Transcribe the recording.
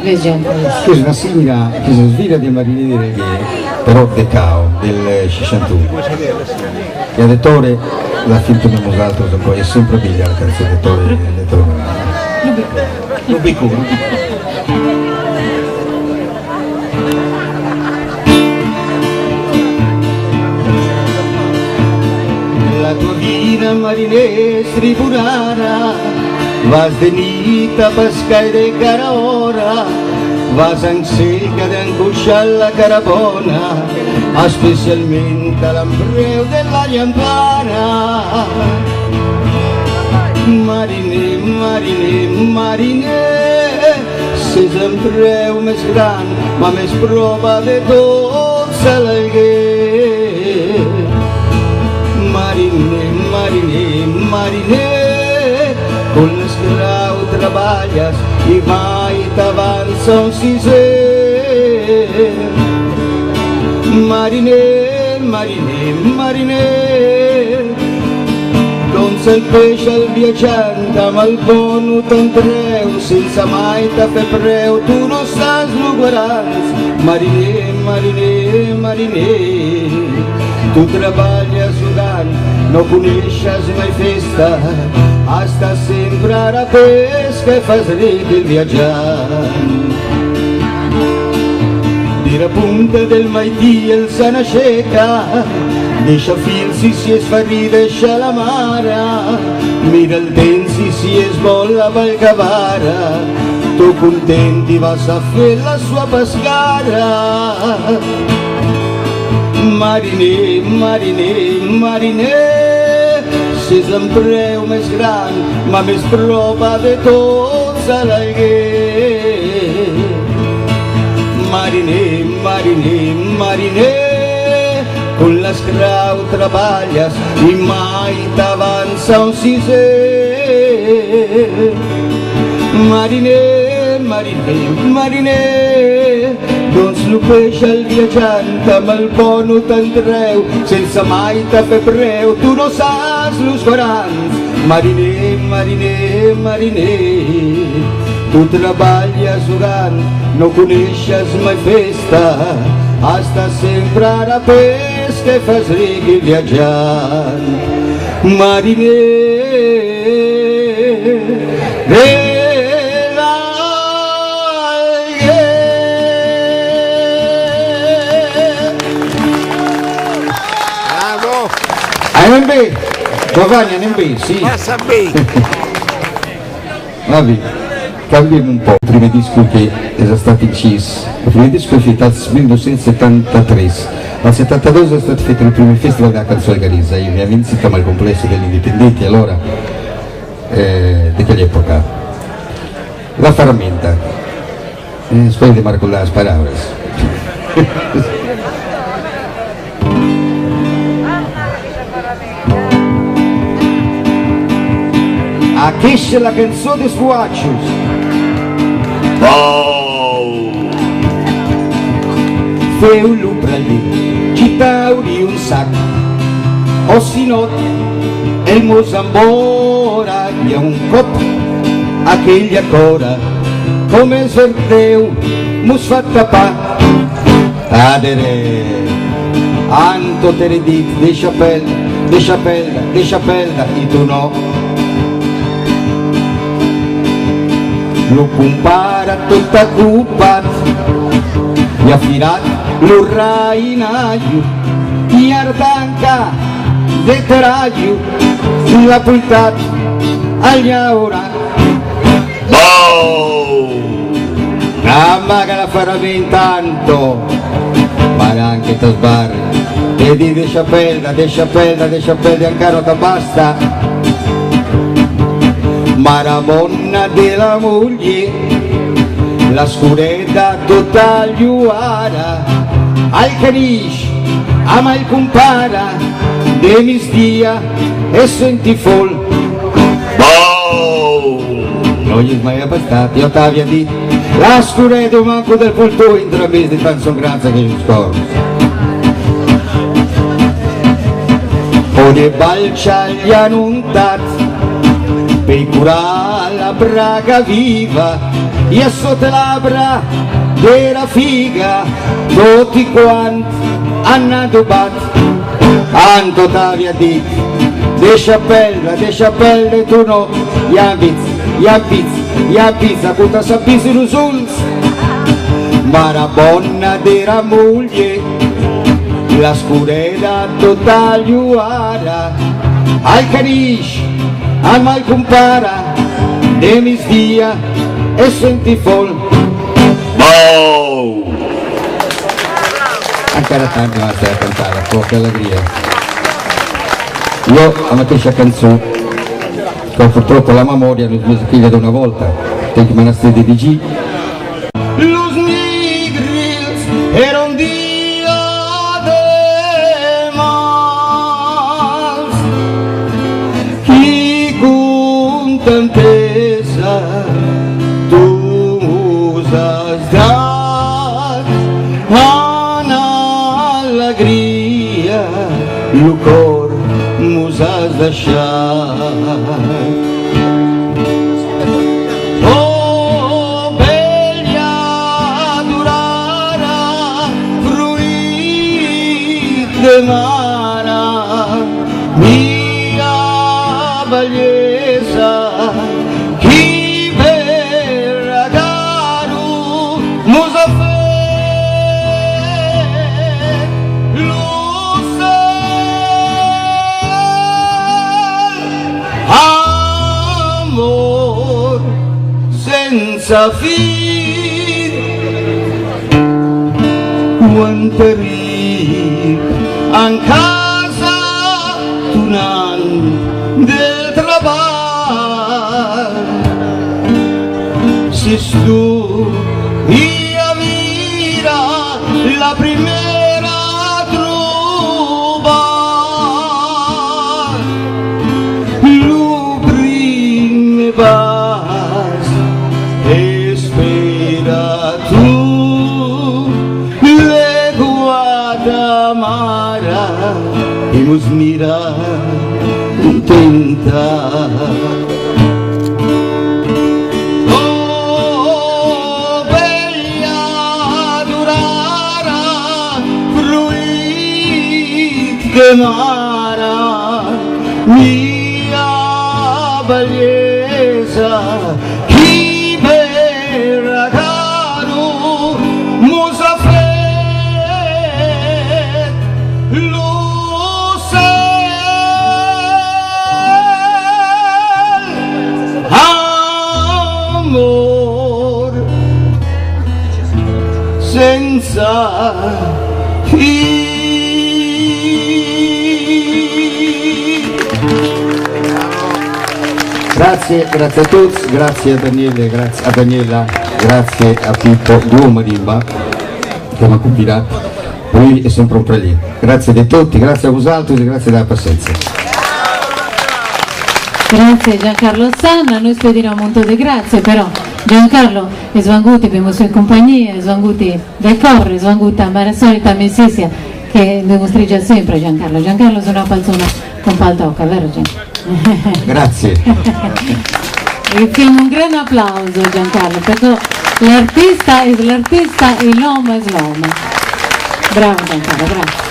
Questa è una sigla che si sveglia di marinai reggae, però de Cao, del 61. Il lettore l'ha finto di Mosalto, è sempre bella la canzone del lettore. Rubico. La tua vita marinai stripurana vas de nit a pescaire cara ora, vas en seca d'encuixar la cara bona, especialment a l'embreu de la llampara. Mariner, mariner, mariner, s'és l'embreu més gran, ma més prova de tots a l'alguer. Mariner, mariner, mariner, con l'esclau treballes i mai t'avança un sisè. Mariner, mariner, mariner, doncs el peix el viatjant amb el pont ho t'entreu sense mai te fer preu, tu no saps lo guarans. Mariner, mariner, mariner, tu treballes jugant, no coneixes mai festa, estàs sempre a la pesca i fas ric el viatjant. Di la punta del maití el se n'aixeca, deixa fils i si és ferri deixa la mare, mira el temps i si és vol la valgavara, tu content i vas a fer la sua pescara. Mariner, mariner, mariner, s'és l'empreu més gran, ma més prova de tots a l'alguer. Mariner, mariner, mariner, con l'esclau treballes i mai t'avança un sisè. Mariner, mariner, mariner, doncs lo peix el viatjant amb el pont ho t'entreu sense mai te fer preu, tu no saps los grans. Mariner, mariner, mariner, tu treballes jugant, no coneixes mai festa, estàs sempre a la pesca i fas ric i viatjant. Mariner, anem bé, Giovanni, anem bé, sì. Vabbè, cambiamo un po'. Il primo disco che è stato inciso, il primo disco è fatto nel 1973, nel 72 è stato fatto il primo festival della canzone Garisa, io mi avevo iniziato al complesso degli indipendenti, allora, di quell'epoca, la ferramenta, spero di marcare le parole. Aquesta la cançó dels guatxos. Feu-lo praller, gitauri un sac, o si no, el mos embora i a un cop aquella cora, com és verdeu, mos fa tapar. Adere, Anto te l'he dit, deixa pelda, deixa pelda, deixa pelda, i tu no. Lo compara tot ocupat i ha firat lo rainaio i ardanca de terraio l'ha portat al llaura. Amaga la ferramenta tanto, ma anche te sbarri e di deixa pelda, deixa pelda, deixa pelda, encara non ti basta. Marabonna della moglie, la scuretta tutta lluara, al canish, ama il compara, de misdia e senti fol. Non gli mai abbastato, io t'avia detto, la scuretta manco del polto intramese di tanto grazia che ci scorso. O de balcia gli hanno untat, per curare la una braga viva e sotto labbra della figa tutti quanti hanno addobbato Anto t'avi a dit de chapelle tu no ya pizza puta sapisi nusuls marabonna della moglie la scurela totagliuara al canish al mal compara de mis dia e senti fol oh ancora tanto non stai a cantare poca allegria. Io la mateixa canzone che purtroppo la memoria non mi figlia da una volta tengo che me la stede di G Los Migrills era un dia de mals chi contentesa tu usas dat ana alegria lo cor musas deixar oh bella durara fruit de mara mia bellesa chi verrà caro musa senza fin quanto rir en casa tunant del treball si tu via mira la primera trobar lo prime vas espera tu le guadamara e nos mira contenta oh bella durara fruit de mara mia bellesa senza grazie a tutti, grazie a Daniele, grazie a Daniela, grazie a Pippo, due marimba che mi ha combinato, lui è sempre un prelievo. Grazie a tutti, grazie a vosaltros e grazie della pazienza. Grazie Giancarlo Sanna, noi spediamo un montone di grazie, però Giancarlo è svanguti per le sue compagnie, è svanguti del corre, è svanguta ma la solita messizia che dimostreggia sempre Giancarlo. Giancarlo è una persona con paltocca, vero Giancarlo? Grazie. Richiamo un grande applauso Giancarlo, perché l'artista è l'artista e l'uomo è l'uomo. Bravo Giancarlo, bravo.